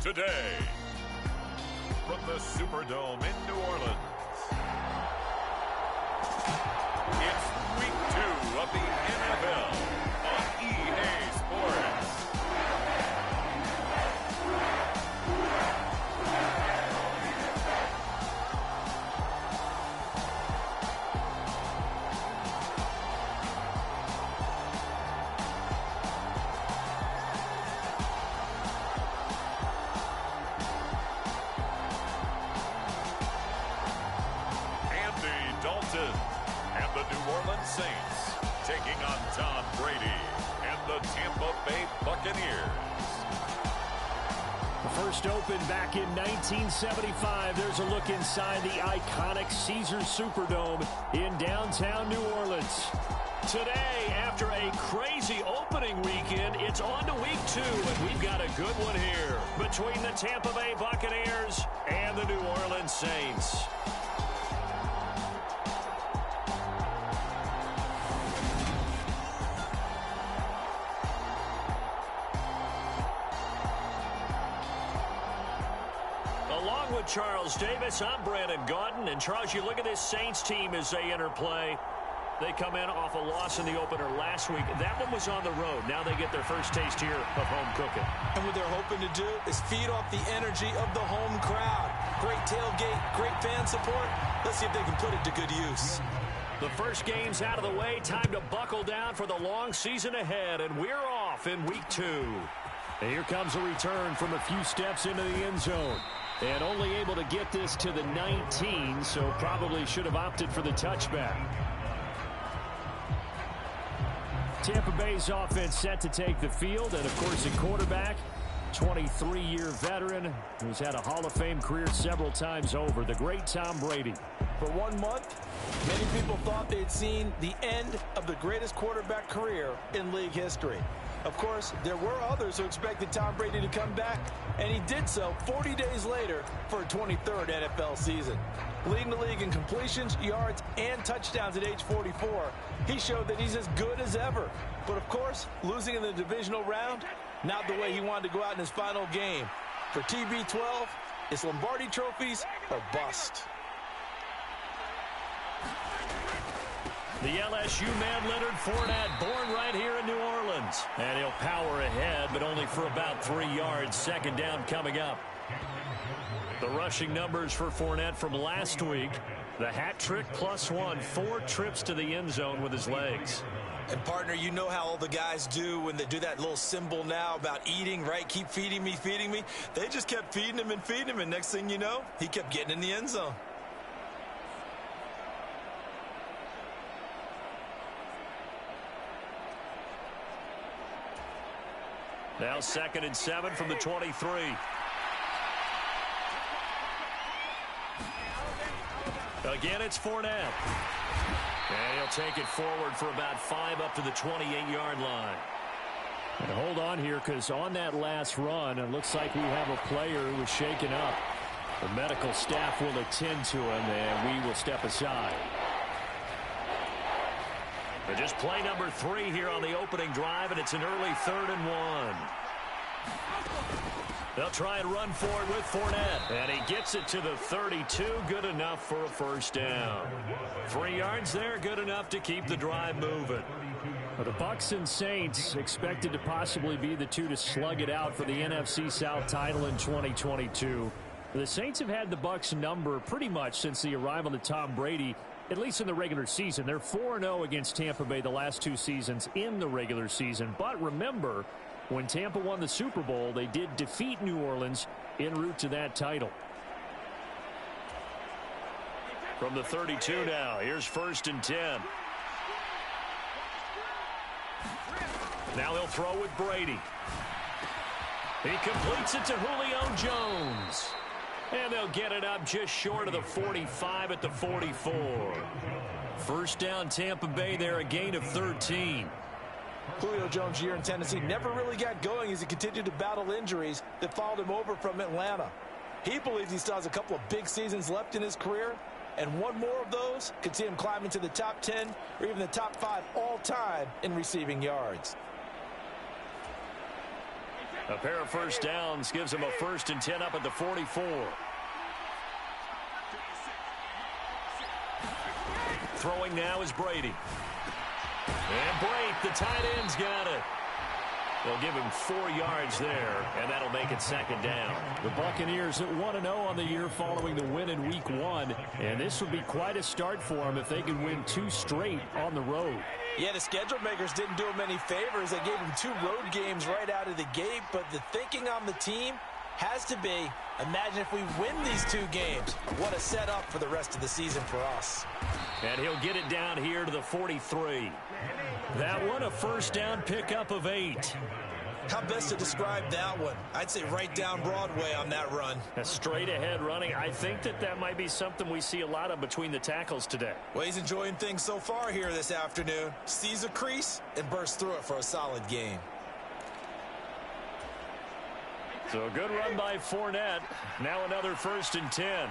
today. From the Superdome in New Orleans, it's Week 2 of the NFL on EA Sports. And the New Orleans Saints taking on Tom Brady and the Tampa Bay Buccaneers. The first opened back in 1975. There's a look inside the iconic Caesars Superdome in downtown New Orleans. Today, after a crazy opening weekend, it's on to Week 2, and we've got a good one here between the Tampa Bay Buccaneers and the New Orleans Saints. Along with Charles Davis, I'm Brandon Gaudin. And Charles, you look at this Saints team as they enter play. They come in off a loss in the opener last week. That one was on the road. Now they get their first taste here of home cooking. And what they're hoping to do is feed off the energy of the home crowd. Great tailgate, great fan support. Let's see if they can put it to good use. The first game's out of the way. Time to buckle down for the long season ahead. And we're off in Week 2. And here comes a return from a few steps into the end zone. And only able to get this to the 19, so probably should have opted for the touchback. Tampa Bay's offense set to take the field, and of course, a quarterback, 23-year veteran who's had a Hall of Fame career several times over, the great Tom Brady. For 1 month, many people thought they'd seen the end of the greatest quarterback career in league history. Of course, there were others who expected Tom Brady to come back, and he did so 40 days later for a 23rd NFL season. Leading the league in completions, yards, and touchdowns at age 44, he showed that he's as good as ever. But of course, losing in the divisional round, not the way he wanted to go out in his final game. For TB12, it's Lombardi trophies or bust. The LSU man Leonard Fournette, born right here in New Orleans. And he'll power ahead, but only for about 3 yards. Second down coming up. The rushing numbers for Fournette from last week. The hat trick +1, 4 trips to the end zone with his legs. And, partner, you know how all the guys do when they do that little symbol now about eating, right? Keep feeding me, feeding me. They just kept feeding him, and next thing you know, he kept getting in the end zone. Now 2nd and 7 from the 23. Again, it's Fournette. And he'll take it forward for about 5 up to the 28-yard line. And hold on here, because on that last run, it looks like we have a player who was shaken up. The medical staff will attend to him, and we will step aside. But just play number 3 here on the opening drive, and it's an early 3rd and 1. They'll try and run for it with Fournette. And he gets it to the 32. Good enough for a first down. 3 yards there, good enough to keep the drive moving. Well, the Bucs and Saints expected to possibly be the two to slug it out for the NFC South title in 2022. The Saints have had the Bucs number pretty much since the arrival of Tom Brady, at least in the regular season. They're 4-0 against Tampa Bay the last 2 seasons in the regular season. But remember, when Tampa won the Super Bowl, they did defeat New Orleans en route to that title. From the 32 now, here's 1st and 10. Now he'll throw with Brady. He completes it to Julio Jones. And they'll get it up just short of the 45 at the 44. First down, Tampa Bay there, a gain of 13. Julio Jones' year in Tennessee never really got going as he continued to battle injuries that followed him over from Atlanta. He believes he still has a couple of big seasons left in his career, and one more of those could see him climb into the top 10 or even the top 5 all-time in receiving yards. A pair of first downs gives him a 1st and 10 up at the 44. Throwing now is Brady. And Brate, the tight end's got it. They'll give him 4 yards there, and that'll make it 2nd down. The Buccaneers at 1-0 on the year following the win in Week 1. And this would be quite a start for them if they can win 2 straight on the road. Yeah, the schedule makers didn't do him any favors. They gave him 2 road games right out of the gate. But the thinking on the team has to be, imagine if we win these 2 games. What a setup for the rest of the season for us. And he'll get it down here to the 43. That one, a first down pickup of 8. How best to describe that one? I'd say right down Broadway on that run. A straight ahead running. I think that might be something we see a lot of between the tackles today. Well, he's enjoying things so far here this afternoon. Sees a crease and bursts through it for a solid gain. So a good run by Fournette. Now another 1st and 10.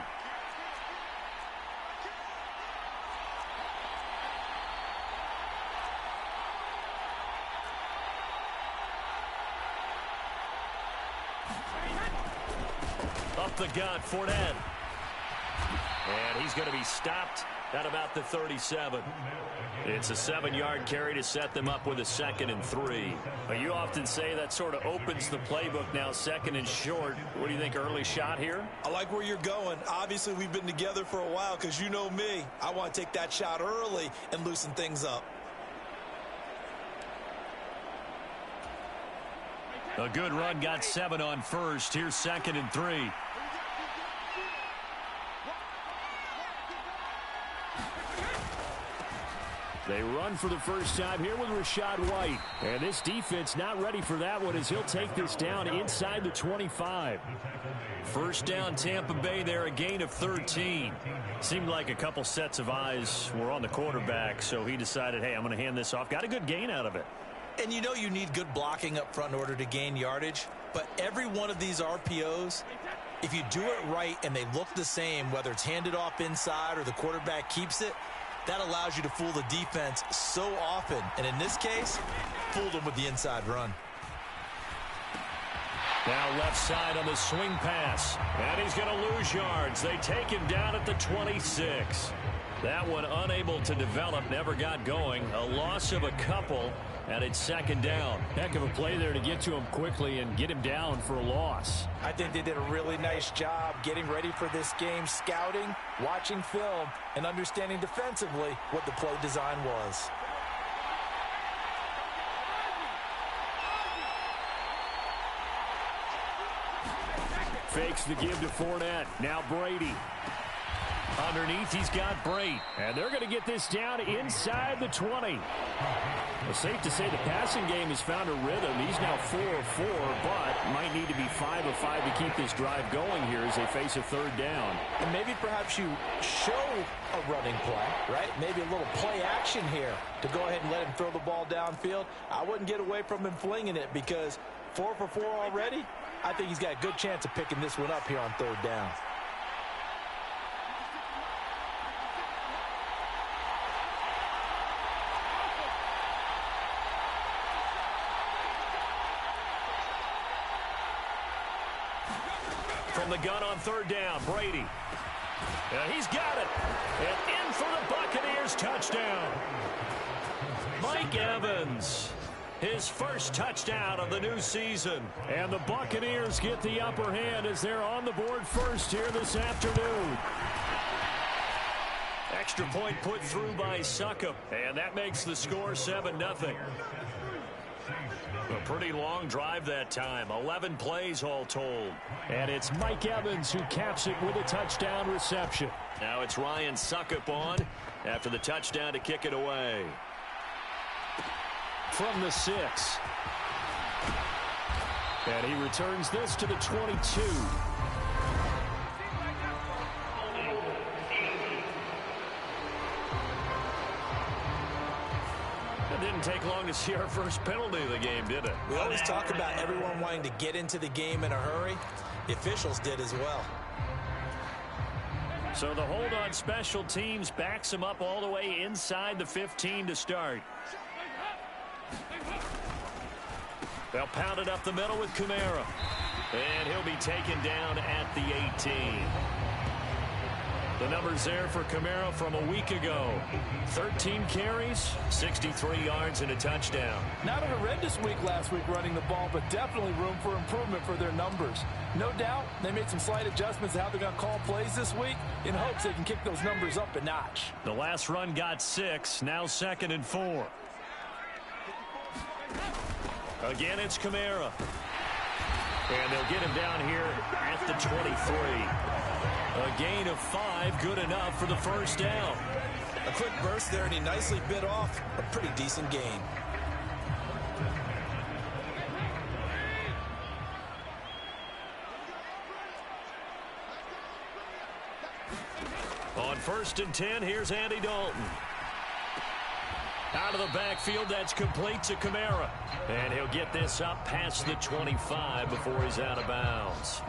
Up the gut, Fournette. And he's going to be stopped at about the 37. It's a 7-yard carry to set them up with a 2nd and 3. But you often say that sort of opens the playbook now, 2nd and short. What do you think, early shot here? I like where you're going. Obviously, we've been together for a while because you know me. I want to take that shot early and loosen things up. A good run, got 7 on 1st. Here's 2nd and 3. They run for the first time here with Rachaad White. And this defense not ready for that one as he'll take this down inside the 25. First down, Tampa Bay there, a gain of 13. Seemed like a couple sets of eyes were on the quarterback, so he decided, hey, I'm going to hand this off. Got a good gain out of it. And you know you need good blocking up front in order to gain yardage. But every one of these RPOs, if you do it right and they look the same, whether it's handed off inside or the quarterback keeps it, that allows you to fool the defense so often. And in this case, fooled them with the inside run. Now left side on the swing pass. And he's going to lose yards. They take him down at the 26. That one unable to develop, never got going. A loss of a couple, and it's 2nd down. Heck of a play there to get to him quickly and get him down for a loss. I think they did a really nice job getting ready for this game, scouting, watching film, and understanding defensively what the play design was. Fakes the give to Fournette. Now Brady. Underneath, he's got Brate. And they're going to get this down inside the 20. Well, safe to say the passing game has found a rhythm. He's now 4 of 4, but might need to be 5 of 5 to keep this drive going here as they face a 3rd down. And maybe perhaps you show a running play, right? Maybe a little play action here to go ahead and let him throw the ball downfield. I wouldn't get away from him flinging it because 4 for 4 already. I think he's got a good chance of picking this one up here on 3rd down. From the gun on 3rd down, Brady. He's got it. And in for the Buccaneers touchdown. Mike Evans, his first touchdown of the new season. And the Buccaneers get the upper hand as they're on the board first here this afternoon. Extra point put through by Succop, and that makes the score 7-0. A pretty long drive that time. 11 plays all told. And it's Mike Evans who caps it with a touchdown reception. Now it's Ryan Succop on after the touchdown to kick it away. From the 6. And he returns this to the 22. Didn't take long to see our first penalty of the game, did it? We always talk about everyone wanting to get into the game in a hurry. The officials did as well. So the hold on special teams backs him up all the way inside the 15 to start. They'll pound it up the middle with Kamara. And he'll be taken down at the 18. The numbers there for Kamara from a week ago. 13 carries, 63 yards, and a touchdown. Not a horrendous week last week running the ball, but definitely room for improvement for their numbers. No doubt they made some slight adjustments to how they're going to call plays this week in hopes they can kick those numbers up a notch. The last run got 6, now 2nd and 4. Again, it's Kamara. And they'll get him down here at the 23. A gain of 5, good enough for the first down. A quick burst there, and he nicely bit off a pretty decent gain. On 1st and 10, here's Andy Dalton. Out of the backfield, that's complete to Kamara. And he'll get this up past the 25 before he's out of bounds.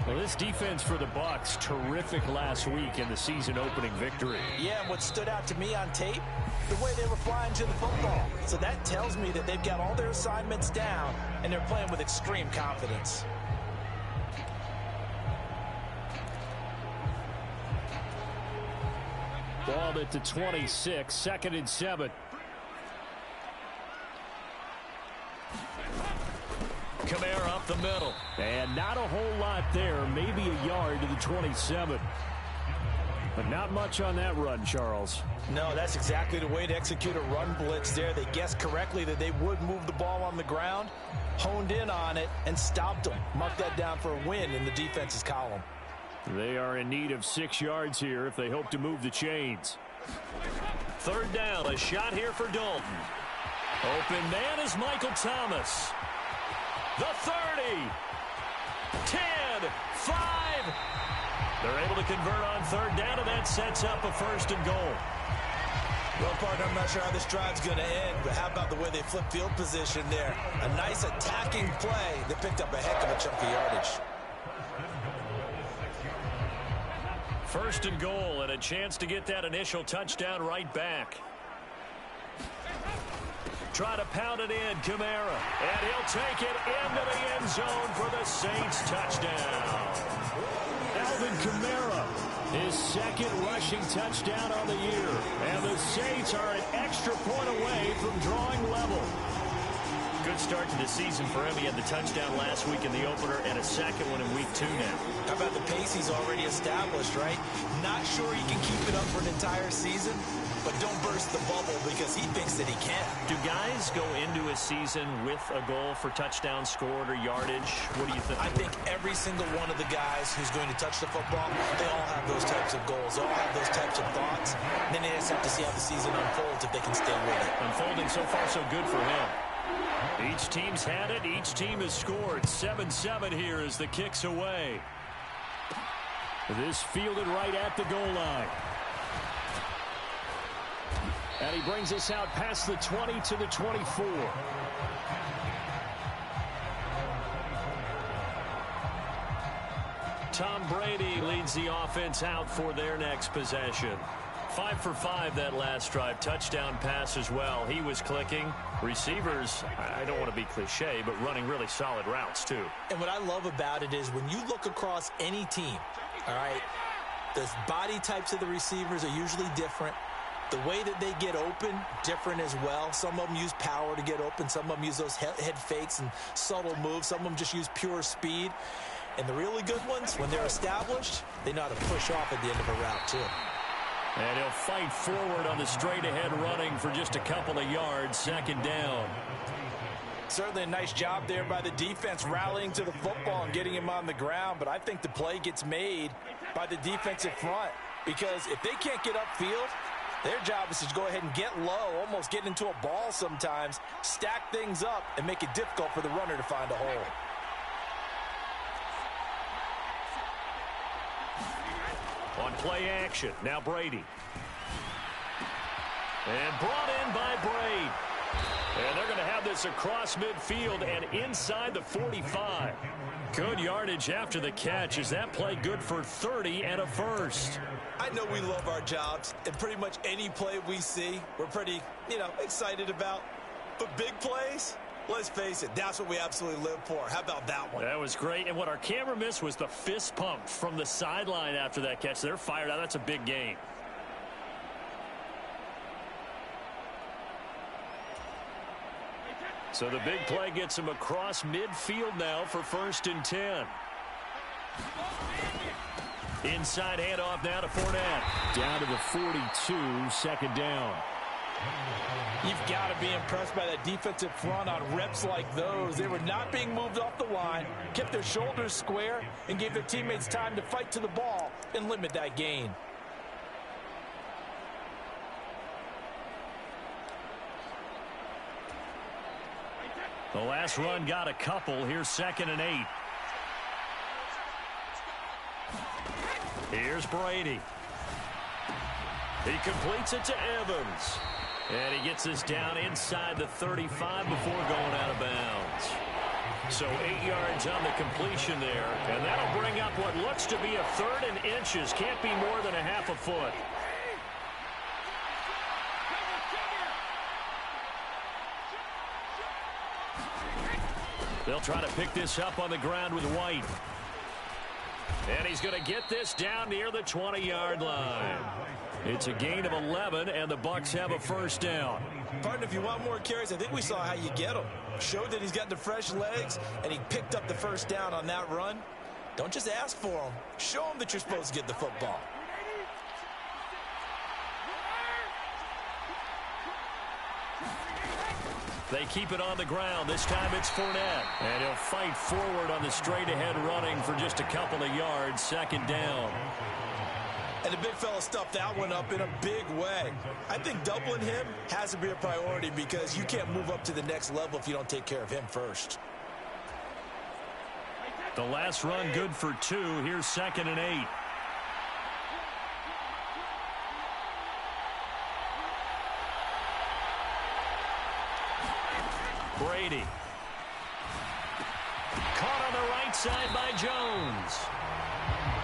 Well, this defense for the Bucs, terrific last week in the season-opening victory. Yeah, and what stood out to me on tape, the way they were flying to the football. So that tells me that they've got all their assignments down, and they're playing with extreme confidence. Ball at the 26, 2nd and 7. Kamara up the middle. And not a whole lot there, maybe a yard to the 27. But not much on that run, Charles. No, that's exactly the way to execute a run blitz there. They guessed correctly that they would move the ball on the ground, honed in on it, and stopped them. Mark that down for a win in the defense's column. They are in need of 6 yards here if they hope to move the chains. 3rd down, a shot here for Dalton. Open man is Michael Thomas. The 30, 10, 5. They're able to convert on 3rd down, and that sets up a 1st and goal. Well, partner, I'm not sure how this drive's going to end, but how about the way they flip field position there? A nice attacking play that picked up a heck of a chunk of yardage. 1st and goal, and a chance to get that initial touchdown right back. Try to pound it in, Kamara. And he'll take it into the end zone for the Saints touchdown. Alvin Kamara, his 2nd rushing touchdown on the year. And the Saints are an extra point away from drawing level. Good start to the season for him. He had the touchdown last week in the opener and a 2nd one in week 2 now. How about the pace he's already established, right? Not sure he can keep it up for an entire season, but don't burst the bubble because he thinks that he can. Do guys go into a season with a goal for touchdown scored or yardage? What do you think? I think every single one of the guys who's going to touch the football, they all have those types of goals. They all have those types of thoughts. And then they just have to see how the season unfolds if they can stay with it. Unfolding so far so good for him. Each team's had it. Each team has scored. 7-7 here as the kick's away. This fielded right at the goal line. And he brings us out past the 20 to the 24. Tom Brady leads the offense out for their next possession. 5 for 5 that last drive. Touchdown pass as well. He was clicking. Receivers, I don't want to be cliche, but running really solid routes too. And what I love about it is when you look across any team, all right, the body types of the receivers are usually different. The way that they get open, different as well. Some of them use power to get open. Some of them use those head fakes and subtle moves. Some of them just use pure speed. And the really good ones, when they're established, they know how to push off at the end of a route too. And he'll fight forward on the straight-ahead running for just a couple of yards. 2nd down. Certainly a nice job there by the defense rallying to the football and getting him on the ground. But I think the play gets made by the defensive front. Because if they can't get upfield, their job is to go ahead and get low, almost get into a ball sometimes, stack things up, and make it difficult for the runner to find a hole. On play action, now Brady. And brought in by Brady. And they're going to have this across midfield and inside the 45. Good yardage after the catch. Is that play good for 30 and a first? I know we love our jobs, and pretty much any play we see, we're pretty, excited about. But big plays, Let's face it, that's what we absolutely live for. How about that one? That was great. And what our camera missed was the fist pump from the sideline after that catch. They're fired out. That's a big gain. So the big play gets him across midfield now for 1st and 10. Inside handoff now to Fournette. Down to the 42, 2nd down. You've got to be impressed by that defensive front on reps like those. They were not being moved off the line, kept their shoulders square, and gave their teammates time to fight to the ball and limit that gain. The last run got a couple. Here's 2nd and 8. Here's Brady. He completes it to Evans. And he gets this down inside the 35 before going out of bounds. So 8 yards on the completion there. And that'll bring up what looks to be a 3rd and inches. Can't be more than a half a foot. They'll try to pick this up on the ground with White. And he's going to get this down near the 20-yard line. It's a gain of 11, and the Bucs have a 1st down. Partner, if you want more carries, I think we saw how you get them. Showed that he's got the fresh legs, and he picked up the 1st down on that run. Don't just ask for them. Show them that you're supposed to get the football. They keep it on the ground. This time it's Fournette. And he'll fight forward on the straight-ahead running for just a couple of yards. 2nd down. And the big fella stuffed that one up in a big way. I think doubling him has to be a priority because you can't move up to the next level if you don't take care of him first. The last run good for 2. Here's 2nd and 8. Brady. Caught on the right side by Jones.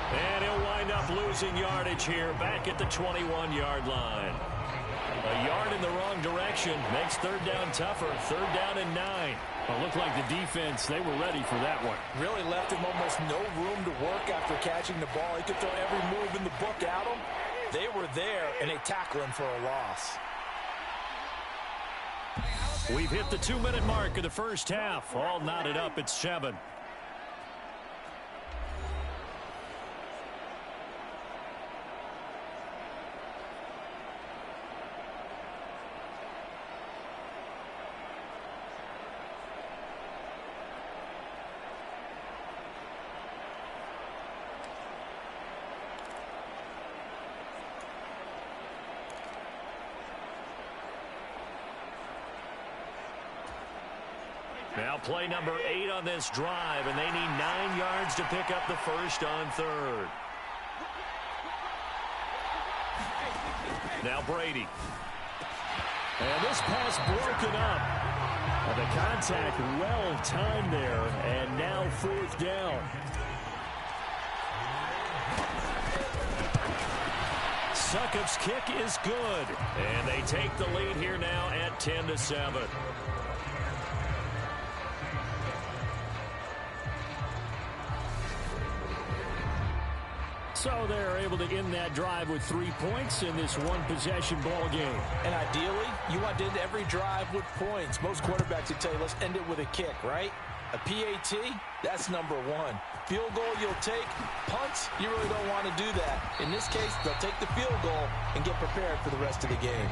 And he'll wind up losing yardage here back at the 21-yard line. A yard in the wrong direction makes 3rd down tougher. 3rd down and 9. Well, looked like the defense, they were ready for that one. Really left him almost no room to work after catching the ball. He could throw every move in the book at him. They were there, and they tackle him for a loss. We've hit the 2-minute mark of the 1st half. All knotted up at 7. Now play number 8 on this drive, and they need 9 yards to pick up the 1st on 3rd. Now Brady. And this pass broken up. The contact well timed there, and now 4th down. Succop's kick is good, and they take the lead here now at 10-7. So they're able to end that drive with 3 points in this one-possession ball game. And ideally, you want to end every drive with points. Most quarterbacks would tell you, let's end it with a kick, right? A PAT, that's number 1. Field goal you'll take. Punts, you really don't want to do that. In this case, they'll take the field goal and get prepared for the rest of the game.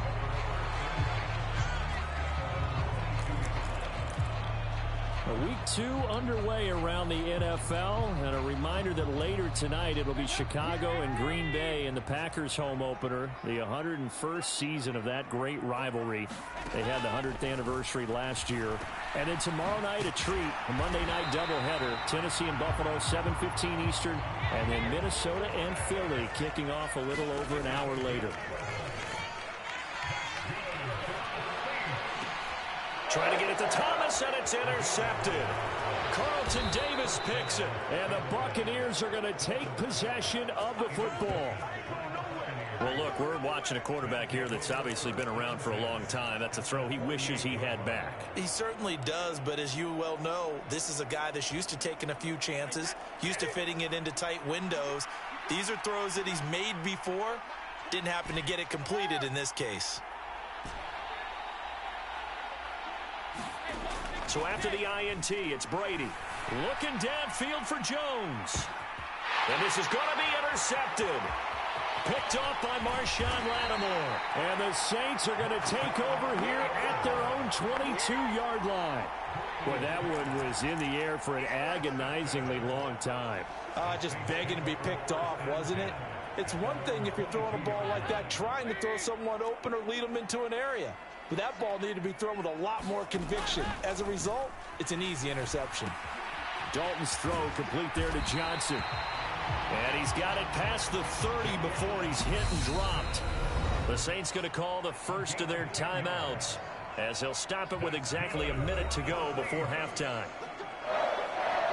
Week 2 underway around the NFL, and a reminder that later tonight it'll be Chicago and Green Bay in the Packers home opener, the 101st season of that great rivalry. They had the 100th anniversary last year. And then tomorrow night a treat, a Monday night doubleheader, Tennessee and Buffalo, 7:15 Eastern, and then Minnesota and Philly kicking off a little over an hour later. Trying to get it to Thomas, and it's intercepted. Carlton Davis picks it. And the Buccaneers are going to take possession of the football. Well, look, we're watching a quarterback here that's obviously been around for a long time. That's a throw he wishes he had back. He certainly does, but as you well know, this is a guy that's used to taking a few chances, used to fitting it into tight windows. These are throws that he's made before. Didn't happen to get it completed in this case. So after the INT, it's Brady. Looking downfield for Jones. And this is going to be intercepted. Picked off by Marshawn Lattimore. And the Saints are going to take over here at their own 22-yard line. Boy, that one was in the air for an agonizingly long time. Just begging to be picked off, wasn't it? It's one thing if you're throwing a ball like that, trying to throw someone open or lead them into an area. But that ball needed to be thrown with a lot more conviction. As a result, it's an easy interception. Dalton's throw complete there to Johnson. And he's got it past the 30 before he's hit and dropped. The Saints going to call the first of their timeouts as they'll stop it with exactly a minute to go before halftime.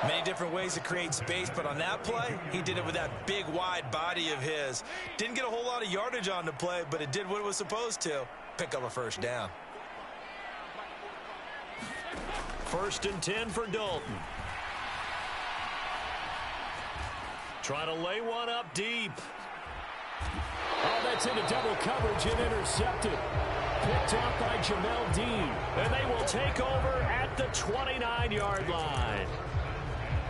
Many different ways to create space, but on that play, he did it with that big, wide body of his. Didn't get a whole lot of yardage on the play, but it did what it was supposed to. Pick up a first down. 1st and 10 for Dalton. Trying to lay one up deep. Oh, that's into double coverage and intercepted. Picked off by Jamel Dean. And they will take over at the 29-yard line.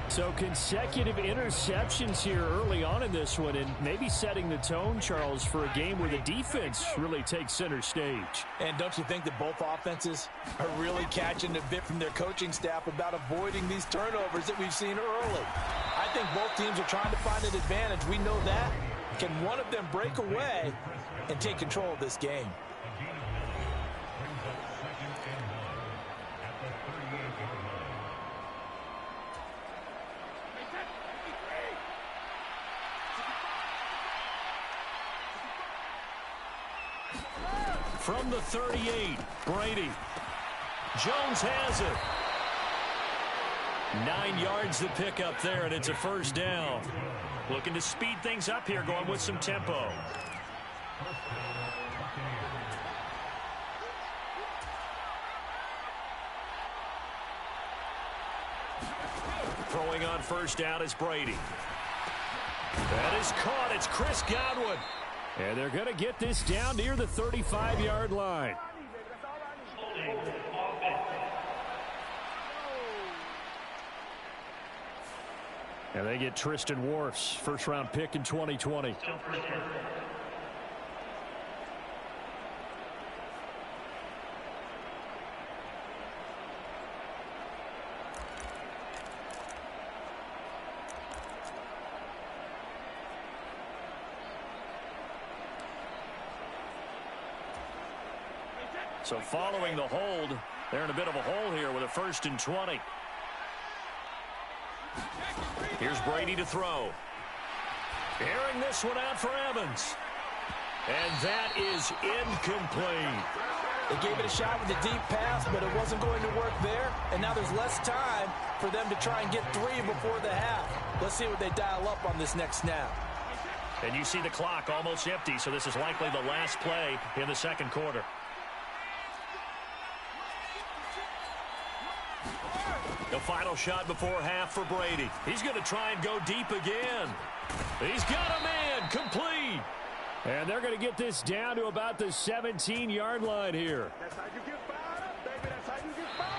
So consecutive interceptions here early on in this one, and maybe setting the tone, Charles, for a game where the defense really takes center stage. And don't you think that both offenses are really catching a bit from their coaching staff about avoiding these turnovers that we've seen early? I think both teams are trying to find an advantage. We know that. Can one of them break away and take control of this game? From the 38, Brady. Jones has it. 9 yards to pick up there, and it's a first down. Looking to speed things up here, going with some tempo. Throwing on first down is Brady. That is caught. It's Chris Godwin. And they're going to get this down near the 35-yard line. And they get Tristan Wirfs, first-round pick in 2020. So following the hold, they're in a bit of a hole here with a 1st and 20. Here's Brady to throw. Airing this one out for Evans. And that is incomplete. They gave it a shot with a deep pass, but it wasn't going to work there. And now there's less time for them to try and get 3 before the half. Let's see what they dial up on this next snap. And you see the clock almost empty, so this is likely the last play in the second quarter. The final shot before half for Brady. He's going to try and go deep again. He's got a man, complete. And they're going to get this down to about the 17-yard line here.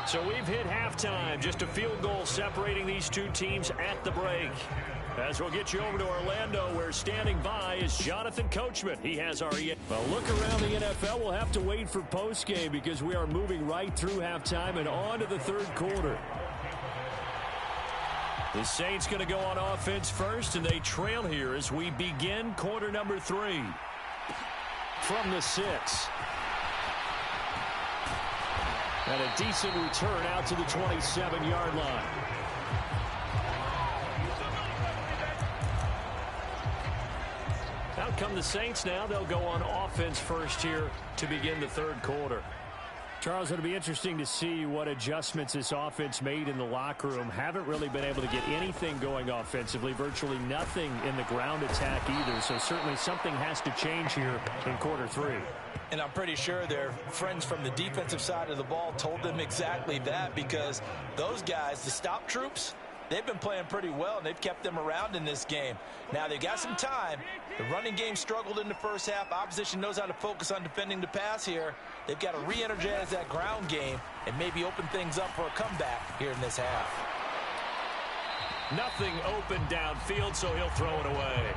So we've hit halftime. Just a field goal separating these two teams at the break. As we'll get you over to Orlando, where standing by is Jonathan Coachman. He has our... Well, look around the NFL. We'll have to wait for postgame because we are moving right through halftime and on to the third quarter. The Saints going to go on offense first, and they trail here as we begin quarter number 3. From the 6. And a decent return out to the 27-yard line. Out come the Saints now. They'll go on offense first here to begin the third quarter. Charles, it'll be interesting to see what adjustments this offense made in the locker room. Haven't really been able to get anything going offensively, virtually nothing in the ground attack either. So certainly something has to change here in quarter three. And I'm pretty sure their friends from the defensive side of the ball told them exactly that, because those guys, the stop troops, they've been playing pretty well, and they've kept them around in this game. Now, they've got some time. The running game struggled in the first half. Opposition knows how to focus on defending the pass here. They've got to re-energize that ground game and maybe open things up for a comeback here in this half. Nothing open downfield, so he'll throw it away.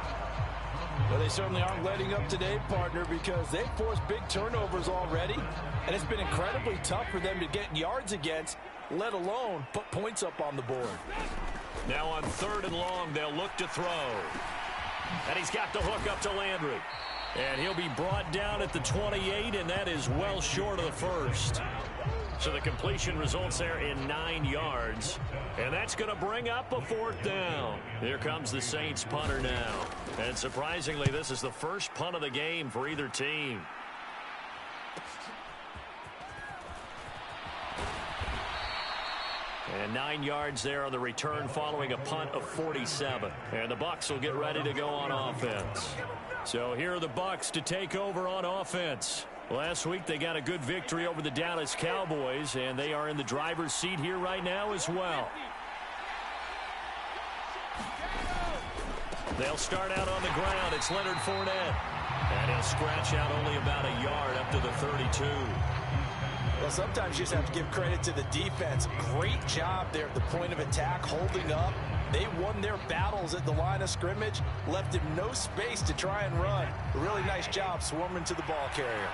Well, they certainly aren't letting up today, partner, because they've forced big turnovers already, and it's been incredibly tough for them to get yards against, let alone put points up on the board. Now on 3rd and long, they'll look to throw. And he's got the hook up to Landry. And he'll be brought down at the 28, and that is well short of the first. So the completion results there in 9 yards. And that's going to bring up a 4th down. Here comes the Saints punter now. And surprisingly, this is the first punt of the game for either team. And 9 yards there on the return following a punt of 47. And the Bucs will get ready to go on offense. So here are the Bucs to take over on offense. Last week they got a good victory over the Dallas Cowboys, and they are in the driver's seat here right now as well. They'll start out on the ground. It's Leonard Fournette. And he'll scratch out only about a yard up to the 32. Well, sometimes you just have to give credit to the defense. Great job there at the point of attack, holding up. They won their battles at the line of scrimmage, left him no space to try and run. A really nice job swarming to the ball carrier.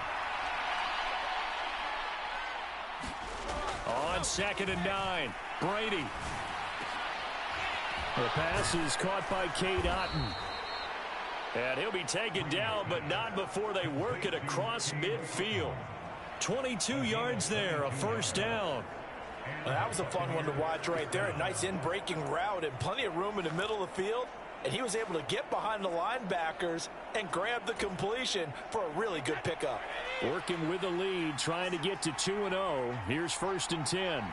On 2nd and 9, Brady. The pass is caught by Cade Otton. And he'll be taken down, but not before they work it across midfield. 22 yards there, a 1st down. Well, that was a fun one to watch right there. A nice in-breaking route and plenty of room in the middle of the field. And he was able to get behind the linebackers and grab the completion for a really good pickup. Working with the lead, trying to get to 2-0. Here's 1st and 10.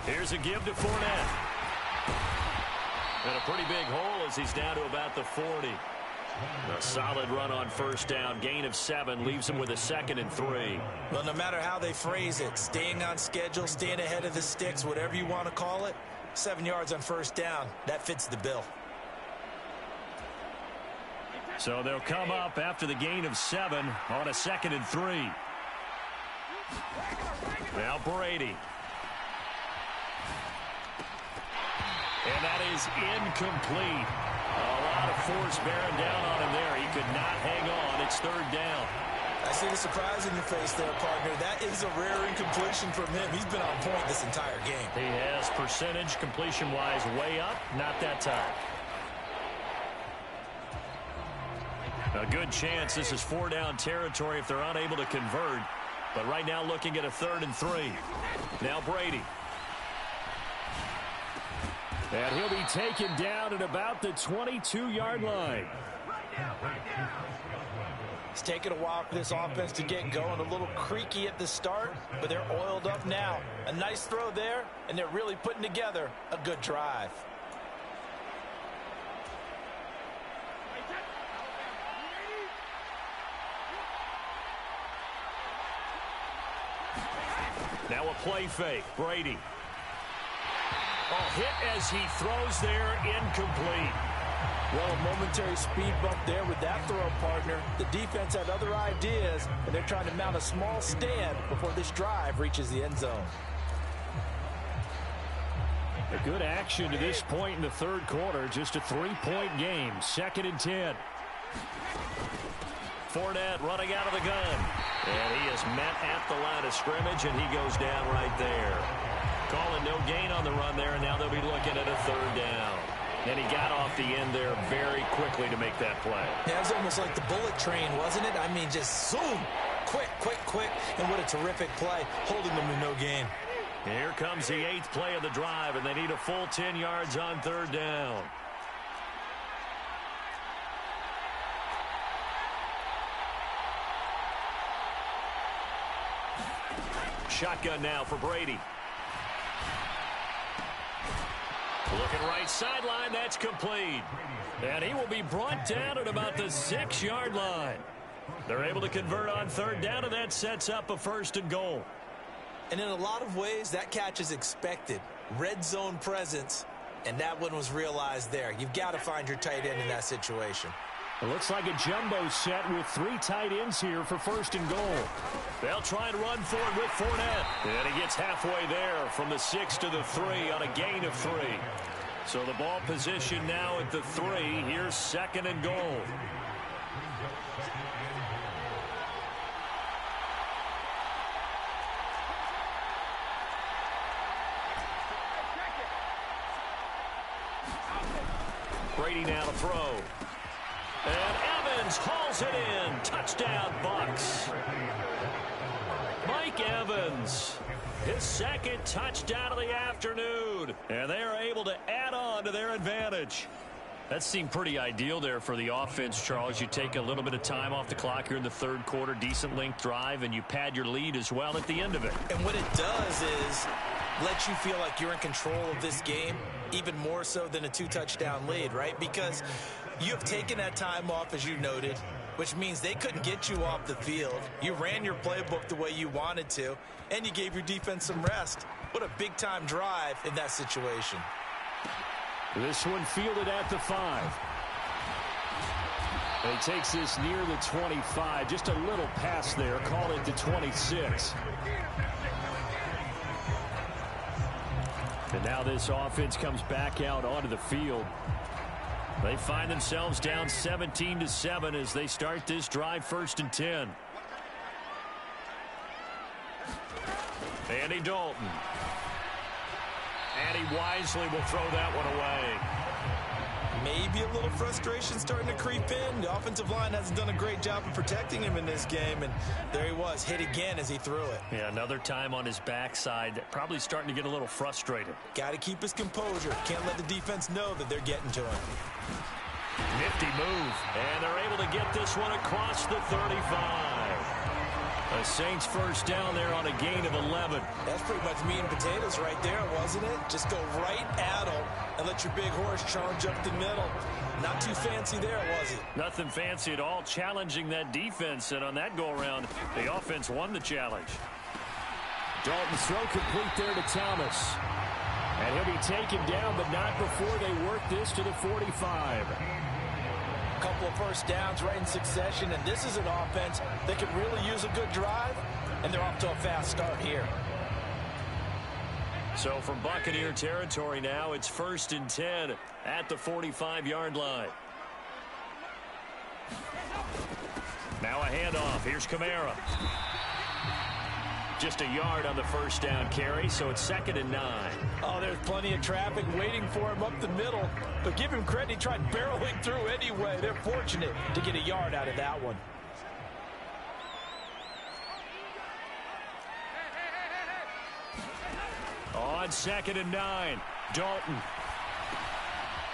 Here's a give to Fournette. And a pretty big hole as he's down to about the 40. A solid run on 1st down. Gain of 7 leaves him with a 2nd and 3. Well, no matter how they phrase it, staying on schedule, staying ahead of the sticks, whatever you want to call it, 7 yards on 1st down, that fits the bill. So they'll come up after the gain of 7 on a 2nd and 3. Now Brady. And that is incomplete. A lot of force bearing down on him there. He could not hang on. It's 3rd down. I see the surprise in your face there, partner. That is a rare incompletion from him. He's been on point this entire game. He has percentage completion-wise way up. Not that time. A good chance this is 4-down territory if they're unable to convert. But right now looking at a 3rd and 3. Now Brady. And he'll be taken down at about the 22-yard line. It's taken a while for this offense to get going. A little creaky at the start, but they're oiled up now. A nice throw there, and they're really putting together a good drive. Now a play fake. Brady. Hit as he throws there, incomplete. Well, a momentary speed bump there with that throw, partner. The defense had other ideas, and they're trying to mount a small stand before this drive reaches the end zone. A good action to this point in the 3rd quarter. Just a 3-point game. 2nd and 10. Fournette running out of the gun. And he is met at the line of scrimmage, and he goes down right there. Calling no gain on the run there, and now they'll be looking at a 3rd down. And he got off the end there very quickly to make that play. Yeah, it was almost like the bullet train, wasn't it? I mean, just zoom. Quick, quick, quick. And what a terrific play, holding them to no gain. Here comes the 8th play of the drive, and they need a full 10 yards on 3rd down. Shotgun now for Brady. Looking right sideline, that's complete. And he will be brought down at about the 6-yard line. They're able to convert on 3rd down, and that sets up a 1st and goal. And in a lot of ways, that catch is expected. Red zone presence, and that one was realized there. You've got to find your tight end in that situation. It looks like a jumbo set with 3 tight ends here for 1st and goal. They'll try and run for it with Fournette. And he gets halfway there from the 6 to the 3 on a gain of 3. So the ball position now at the 3. Here's 2nd and goal. Brady now to throw. And Evans hauls it in. Touchdown, Bucs. Mike Evans, his 2nd touchdown of the afternoon. And they are able to add on to their advantage. That seemed pretty ideal there for the offense, Charles. You take a little bit of time off the clock here in the 3rd quarter, decent length drive, and you pad your lead as well at the end of it. And what it does is let you feel like you're in control of this game, even more so than a 2-touchdown lead, right? Because you have taken that time off, as you noted, which means they couldn't get you off the field. You ran your playbook the way you wanted to, and you gave your defense some rest. What a big-time drive in that situation. This one fielded at the 5. And he takes this near the 25. Just a little pass there. Call it the 26. And now this offense comes back out onto the field. They find themselves down 17-7 as they start this drive, 1st and 10. Andy Dalton. And he wisely will throw that one away. Maybe a little frustration starting to creep in. The offensive line hasn't done a great job of protecting him in this game, and there he was, hit again as he threw it. Yeah, another time on his backside, probably starting to get a little frustrated. Got to keep his composure. Can't let the defense know that they're getting to him. Nifty move, and they're able to get this one across the 35. The Saints 1st down there on a gain of 11. That's pretty much meat and potatoes right there, wasn't it? Just go right at them and let your big horse charge up the middle. Not too fancy there, was it? Nothing fancy at all, challenging that defense, and on that go-around, the offense won the challenge. Dalton's throw complete there to Thomas. And he'll be taken down, but not before they work this to the 45. A couple of 1st downs right in succession, and this is an offense that could really use a good drive, and they're off to a fast start here. So from Buccaneer territory now, it's 1st and 10 at the 45-yard line. Now a handoff. Here's Kamara. Just a yard on the 1st down carry, so it's 2nd and 9. Oh, there's plenty of traffic waiting for him up the middle. But give him credit, he tried barreling through anyway. They're fortunate to get a yard out of that one. On 2nd and 9, Dalton.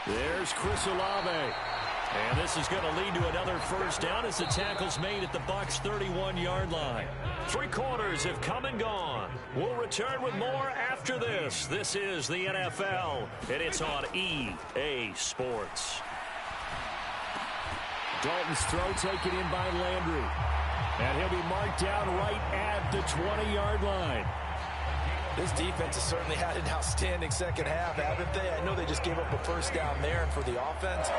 There's Chris Olave. And this is going to lead to another 1st down as the tackle's made at the Bucs' 31-yard line. 3 quarters have come and gone. We'll return with more after this. This is the NFL, and it's on EA Sports. Dalton's throw taken in by Landry. And he'll be marked down right at the 20-yard line. This defense has certainly had an outstanding 2nd half, haven't they? I know they just gave up a 1st down there, and for the offense,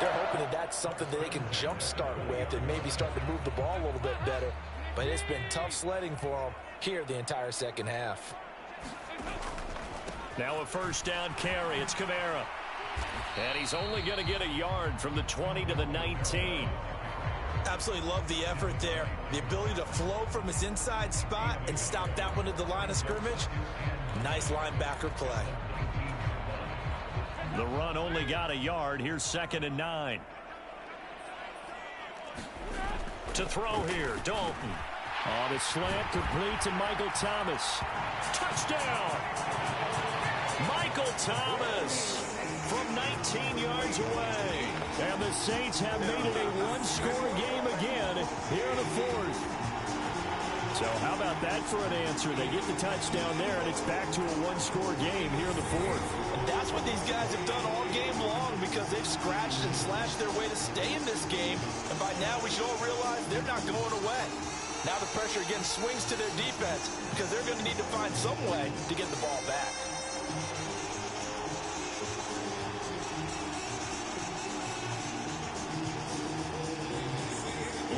they're hoping that that's something that they can jumpstart with and maybe start to move the ball a little bit better. But it's been tough sledding for them here the entire 2nd half. Now a 1st down carry. It's Kamara. And he's only going to get a yard from the 20 to the 19. Absolutely love the effort there. The ability to flow from his inside spot and stop that one at the line of scrimmage. Nice linebacker play. The run only got a yard. Here's 2nd and 9. To throw here, Dalton. On a slant, complete to Michael Thomas. Touchdown! Michael Thomas from 19 yards away. And the Saints have made it a one-score game again here in the fourth. So how about that for an answer? They get the touchdown there, and it's back to a one-score game here in the fourth. And that's what these guys have done all game long because they've scratched and slashed their way to stay in this game. And by now we should all realize they're not going away. Now the pressure again swings to their defense because they're going to need to find some way to get the ball back.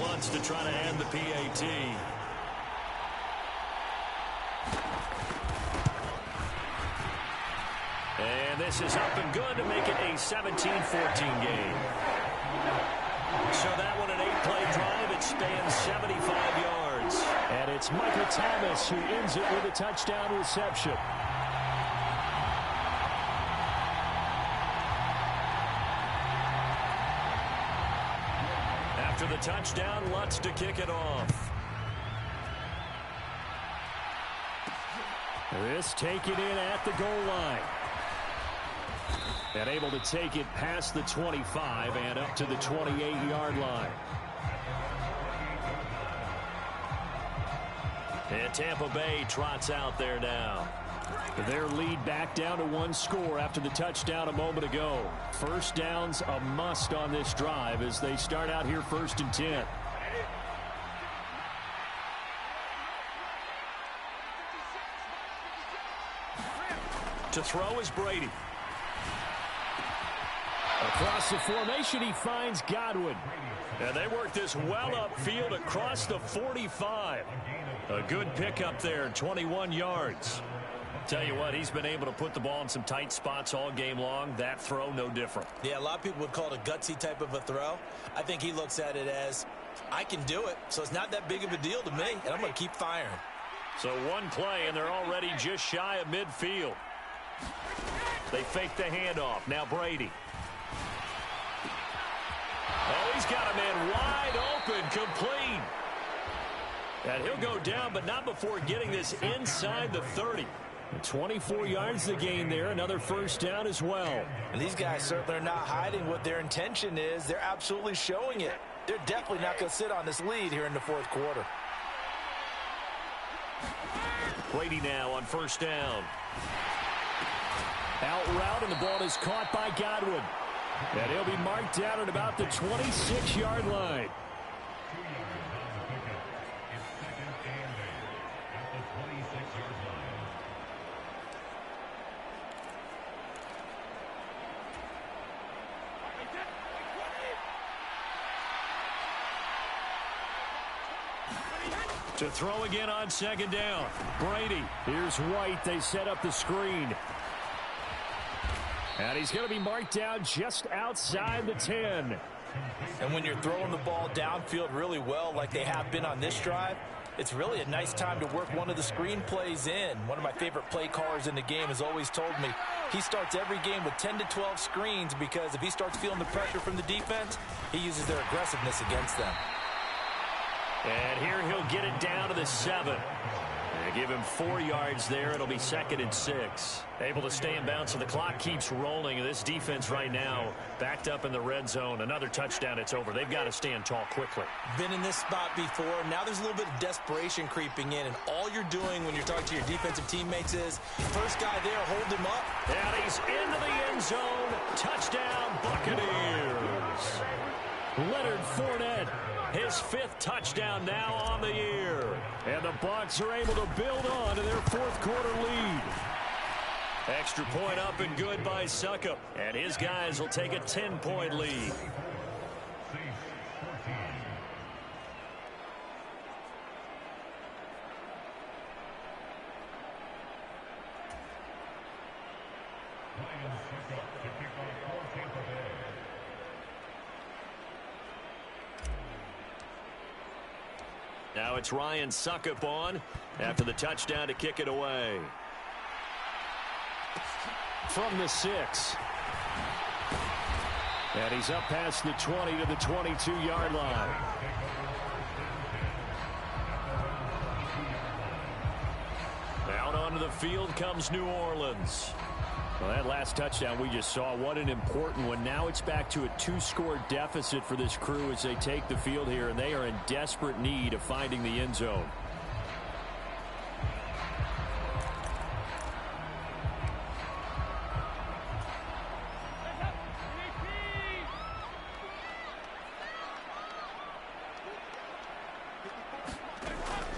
Wants to try to end the PAT. And this is up and good to make it a 17-14 game. So that one an 8-play drive. It spans 75 yards. And it's Michael Thomas who ends it with a touchdown reception. After the touchdown, Lutz to kick it off. This taken in at the goal line. And able to take it past the 25 and up to the 28-yard line. And Tampa Bay trots out there now. Their lead back down to one score after the touchdown a moment ago. First down's a must on this drive as they start out here 1st and 10. To throw is Brady. Across the formation, he finds Godwin. And they work this well upfield across the 45. A good pickup there, 21 yards. Tell you what, he's been able to put the ball in some tight spots all game long. That throw, no different. Yeah, a lot of people would call it a gutsy type of a throw. I think he looks at it as, I can do it, so it's not that big of a deal to me, and I'm going to keep firing. So one play, and they're already just shy of midfield. They fake the handoff. Now Brady. Oh, he's got a man wide open, complete. And he'll go down, but not before getting this inside the 30. 24 yards the gain there. Another first down as well. And these guys certainly are not hiding what their intention is. They're absolutely showing it. They're definitely not going to sit on this lead here in the fourth quarter. Brady now on first down. Out route, and the ball is caught by Godwin. And he'll be marked down at about the 26-yard line. To throw again on second down. Brady. Here's White. They set up the screen. And he's going to be marked down just outside the 10. And when you're throwing the ball downfield really well like they have been on this drive, it's really a nice time to work one of the screen plays in. One of my favorite play callers in the game has always told me he starts every game with 10 to 12 screens because if he starts feeling the pressure from the defense, he uses their aggressiveness against them. And here he'll get it down to the 7. They give him 4 yards there. It'll be 2nd and 6. Able to stay in bounds, so the clock keeps rolling. This defense right now backed up in the red zone. Another touchdown, it's over. They've got to stand tall quickly. Been in this spot before. Now there's a little bit of desperation creeping in, and all you're doing when you're talking to your defensive teammates is, first guy there, hold him up. And he's into the end zone. Touchdown, Buccaneers. Leonard Fournette. His 5th touchdown now on the year. And the Bucs are able to build on to their fourth quarter lead. Extra point up and good by Succop. And his guys will take a 10-point lead. Now it's Ryan Succop on after the touchdown to kick it away. From the 6. And he's up past the 20 to the 22-yard line. onto the field comes New Orleans. Well, that last touchdown we just saw, what an important one. Now it's back to a 2-score deficit for this crew as they take the field here, and they are in desperate need of finding the end zone.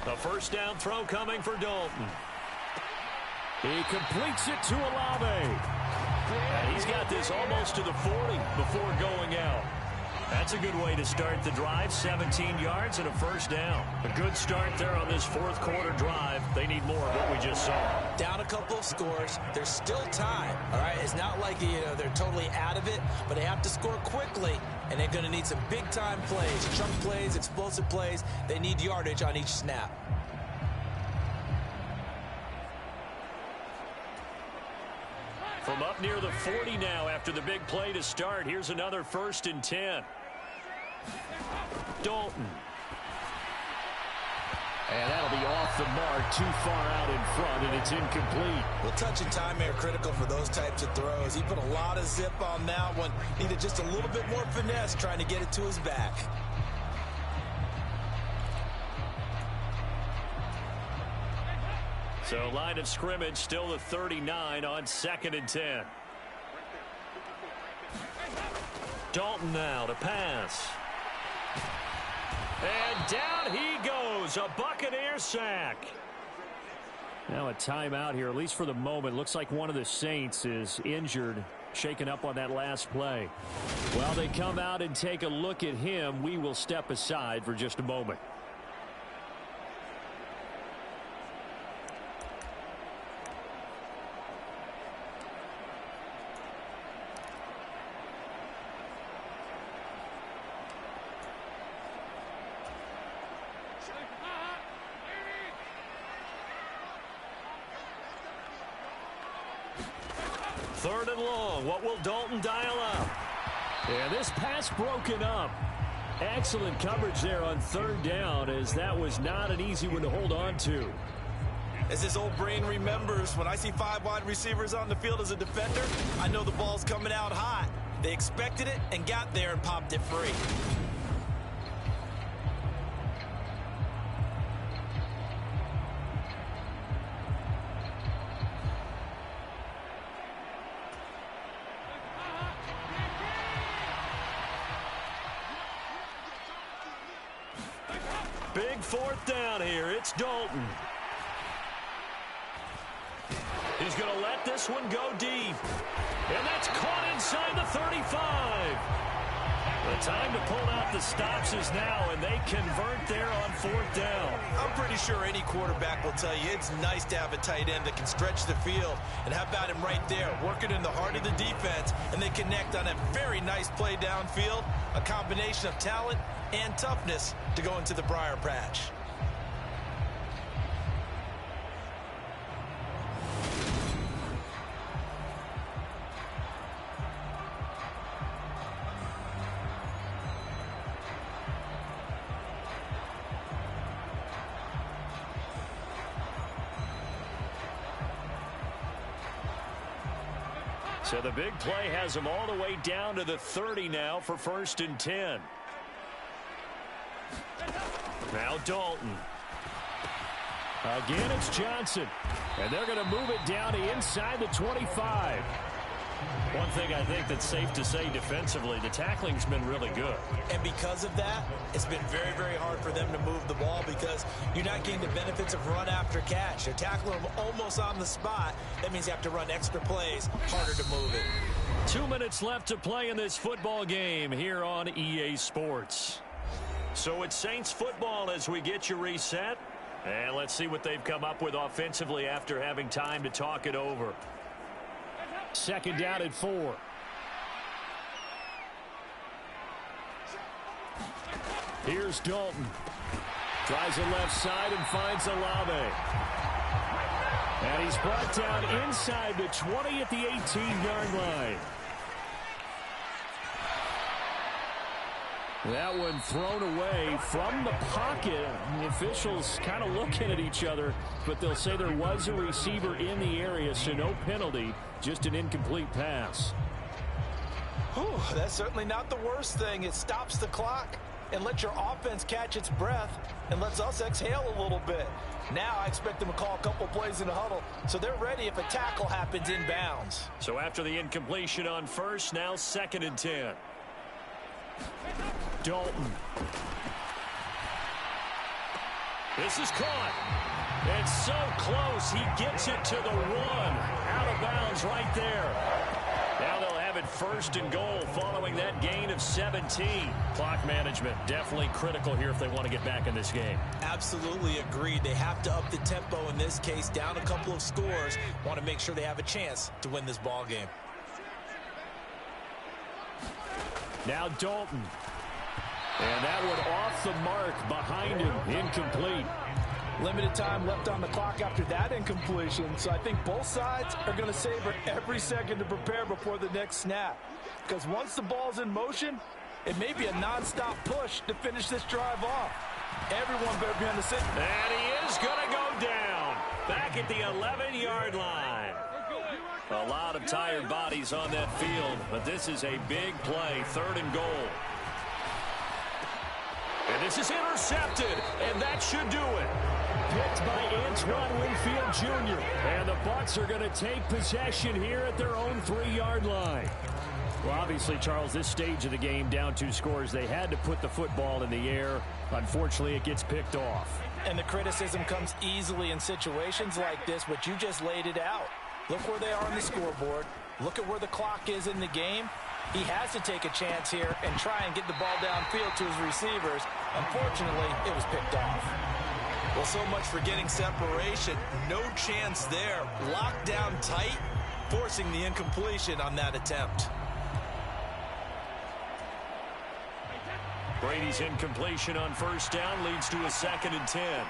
A first down throw coming for Dalton. He completes it to Olave. And he's got this almost to the 40 before going out. That's a good way to start the drive. 17 yards and a first down. A good start there on this fourth quarter drive. They need more of what we just saw. Down a couple of scores. There's still time. All right, it's not like they're totally out of it, but they have to score quickly, and they're going to need some big-time plays, chunk plays, explosive plays. They need yardage on each snap. From up near the 40 now after the big play to start. Here's another 1st and 10. Dalton. And that'll be off the mark, too far out in front, and it's incomplete. Well, touch and time are critical for those types of throws. He put a lot of zip on that one. Needed just a little bit more finesse trying to get it to his back. So line of scrimmage still the 39 on 2nd and 10. Dalton now to pass. And down he goes. A Buccaneer sack. Now a timeout here, at least for the moment. Looks like one of the Saints is injured, shaken up on that last play. While they come out and take a look at him, we will step aside for just a moment. Third and long. What will Dalton dial up? Yeah, this pass broken up. Excellent coverage there on 3rd down, as that was not an easy one to hold on to. As his old brain remembers, when I see 5 wide receivers on the field as a defender, I know the ball's coming out hot. They expected it and got there and popped it free. Big 4th down here. It's Dalton. He's going to let this one go deep. And that's caught inside the 35. The time to pull out the stops is now, and they convert there on 4th down. I'm pretty sure any quarterback will tell you it's nice to have a tight end that can stretch the field. And how about him right there, working in the heart of the defense, and they connect on a very nice play downfield, a combination of talent and toughness to go into the briar patch. So the big play has them all the way down to the 30 now for 1st and 10. Now Dalton. Again, it's Johnson. And they're going to move it down to inside the 25. One thing I think that's safe to say defensively, the tackling's been really good. And because of that, it's been very, very hard for them to move the ball because you're not getting the benefits of run after catch. They're tackling them almost on the spot. That means you have to run extra plays, harder to move it. 2 minutes left to play in this football game here on EA Sports. So it's Saints football as we get you reset. And let's see what they've come up with offensively after having time to talk it over. 2nd down and 4. Here's Dalton. Tries the left side and finds Olave. And he's brought down inside the 20 at the 18-yard line. That one thrown away from the pocket. The officials kind of looking at each other, but they'll say there was a receiver in the area, so no penalty, just an incomplete pass. Whew, that's certainly not the worst thing. It stops the clock and lets your offense catch its breath and lets us exhale a little bit. Now I expect them to call a couple plays in the huddle, so they're ready if a tackle happens inbounds. So after the incompletion on first, now 2nd and 10. Dalton. This is caught. It's so close. He gets it to the 1. Out of bounds right there. Now they'll have it 1st and goal following that gain of 17. Clock management definitely critical here if they want to get back in this game. Absolutely agreed. They have to up the tempo in this case, down a couple of scores. Want to make sure they have a chance to win this ball game. Now Dalton. And that one off the mark behind him. Incomplete. Limited time left on the clock after that incompletion, so I think both sides are going to savor every second to prepare before the next snap. Because once the ball's in motion, it may be a nonstop push to finish this drive off. Everyone better be on the same. And he is going to go down. Back at the 11-yard line. A lot of tired bodies on that field, but this is a big play, 3rd and goal. And this is intercepted, and that should do it. Picked by Antoine Winfield Jr. And the Bucs are going to take possession here at their own 3-yard line. Well, obviously, Charles, this stage of the game, down 2 scores, they had to put the football in the air. Unfortunately, it gets picked off. And the criticism comes easily in situations like this, but you just laid it out. Look where they are on the scoreboard. Look at where the clock is in the game. He has to take a chance here and try and get the ball downfield to his receivers. Unfortunately, it was picked off. Well, so much for getting separation. No chance there. Locked down tight, forcing the incompletion on that attempt. Brady's incompletion on 1st down leads to a 2nd and 10.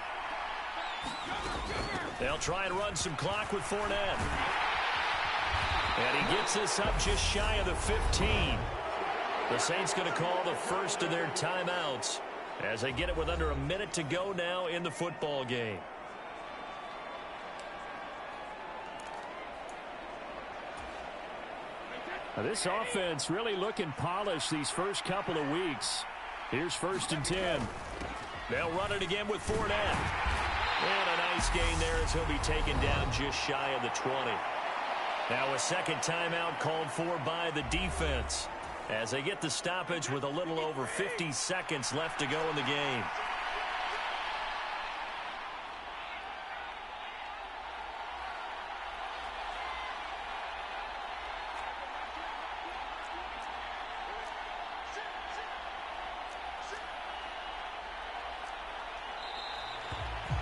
They'll try and run some clock with Fournette. And he gets this up just shy of the 15. The Saints going to call the first of their timeouts as they get it with under a minute to go now in the football game. Now this offense really looking polished these first couple of weeks. Here's 1st and 10. They'll run it again with Fournette. And a nice gain there as he'll be taken down just shy of the 20. Now a 2nd timeout called for by the defense as they get the stoppage with a little over 50 seconds left to go in the game.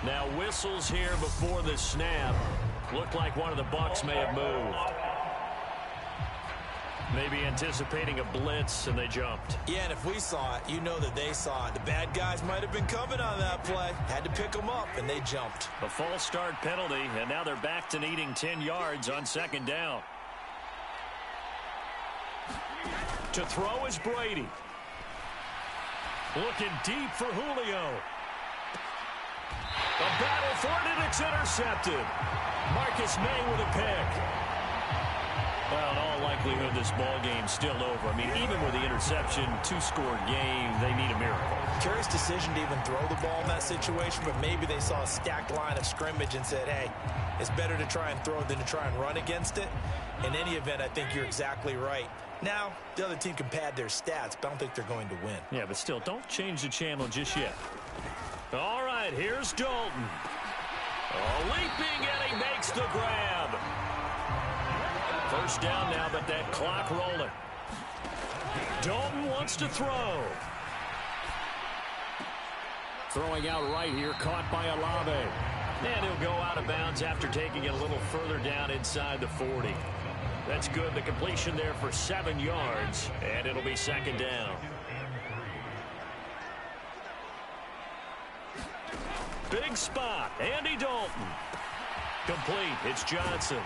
Now whistles here before the snap. Looked like one of the Bucs may have moved. Maybe anticipating a blitz, and they jumped. Yeah, and if we saw it, you know that they saw it. The bad guys might have been coming on that play. Had to pick them up, and they jumped. A false start penalty, and now they're back to needing 10 yards on 2nd down. To throw is Brady. Looking deep for Julio. A battle for it, and it's intercepted. Marcus May with a pick. Well, in all likelihood, this ball game's still over. I mean, even with the interception, 2-score game, they need a miracle. Curious decision to even throw the ball in that situation, but maybe they saw a stacked line of scrimmage and said, hey, it's better to try and throw than to try and run against it. In any event, I think you're exactly right. Now, the other team can pad their stats, but I don't think they're going to win. Yeah, but still, don't change the channel just yet. All right, here's Dalton. Oh, leaping, and he makes the grab. 1st down now, but that clock rolling. Dalton wants to throw. Throwing out right here, caught by Olave. And he'll go out of bounds after taking it a little further down inside the 40. That's good. The completion there for 7 yards, and it'll be 2nd down. Big spot, Andy Dalton. Complete, it's Johnson.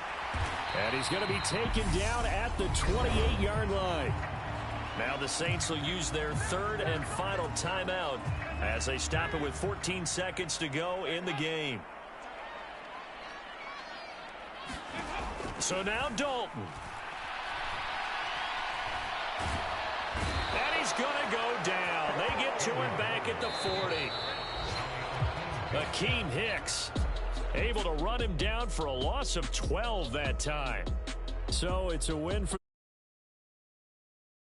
And he's going to be taken down at the 28-yard line. Now the Saints will use their third and final timeout as they stop it with 14 seconds to go in the game. So now Dalton. And he's going to go down. They get to him back at the 40. Akeem Hicks able to run him down for a loss of 12 that time. So it's a win for